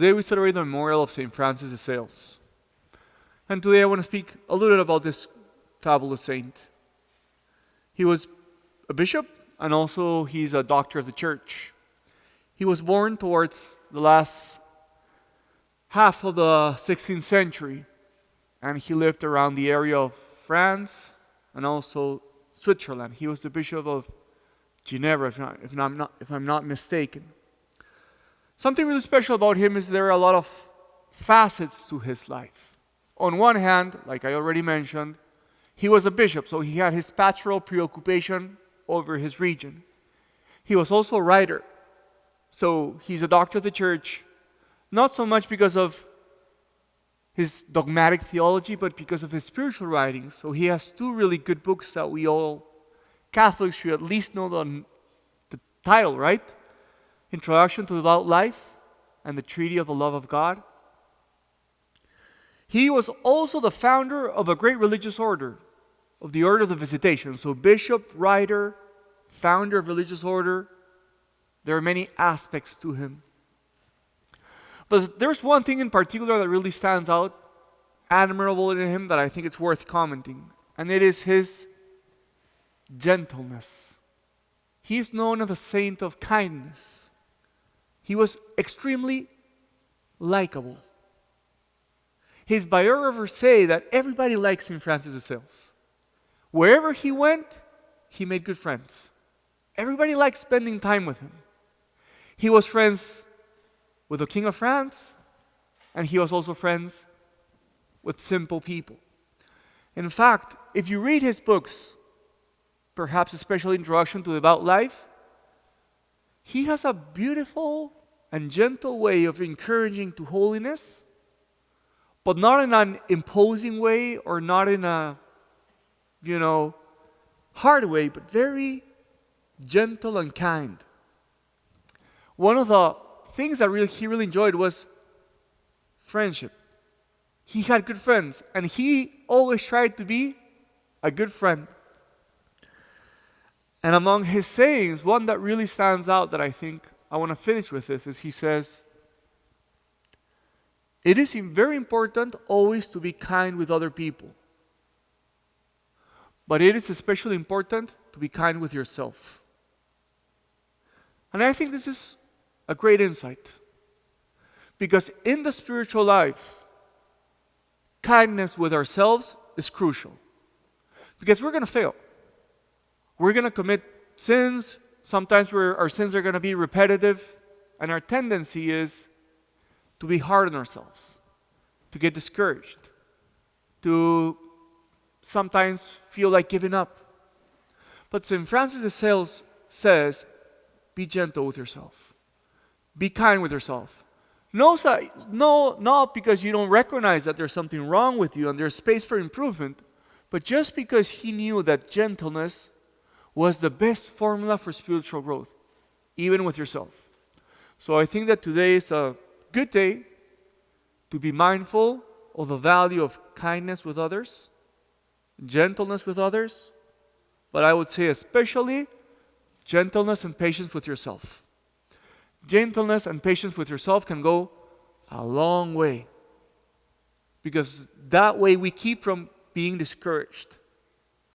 Today we celebrate the memorial of St. Francis de Sales. And today I want to speak a little bit about this fabulous saint. He was a bishop and also he's a doctor of the church. He was born towards the last half of the 16th century and he lived around the area of France and also Switzerland. He was the bishop of Geneva, if I'm not mistaken. Something really special about him is there are a lot of facets to his life. On one hand, like I already mentioned, he was a bishop, so he had his pastoral preoccupation over his region. He was also a writer, so he's a doctor of the church, not so much because of his dogmatic theology, but because of his spiritual writings. So he has two really good books that we all Catholics should at least know the title, right? Introduction to Devout Life and the Treaty of the Love of God. He was also the founder of a great religious order, of the Order of the Visitation. So bishop, writer, founder of religious order, there are many aspects to him. But there's one thing in particular that really stands out, admirable in him, that I think it's worth commenting, and it is his gentleness. He is known as a saint of kindness. He was extremely likable. His biographers say that everybody likes St. Francis de Sales. Wherever he went, he made good friends. Everybody liked spending time with him. He was friends with the King of France, and he was also friends with simple people. In fact, if you read his books, perhaps especially Introduction to Devout Life, he has a beautiful and gentle way of encouraging to holiness, but not in an imposing way or not in a, hard way, but very gentle and kind. One of the things that he really enjoyed was friendship. He had good friends, and he always tried to be a good friend. And among his sayings, one that really stands out that I think I want to finish with this is he says, "It is very important always to be kind with other people. But it is especially important to be kind with yourself." And I think this is a great insight. Because in the spiritual life, kindness with ourselves is crucial. Because we're going to fail. We're going to commit sins. Sometimes our sins are going to be repetitive. And our tendency is to be hard on ourselves, to get discouraged, to sometimes feel like giving up. But St. Francis de Sales says, be gentle with yourself. Be kind with yourself. No, not because you don't recognize that there's something wrong with you and there's space for improvement, but just because he knew that gentleness was the best formula for spiritual growth, even with yourself. So I think that today is a good day to be mindful of the value of kindness with others, gentleness with others, but I would say especially gentleness and patience with yourself. Gentleness and patience with yourself can go a long way, because that way we keep from being discouraged.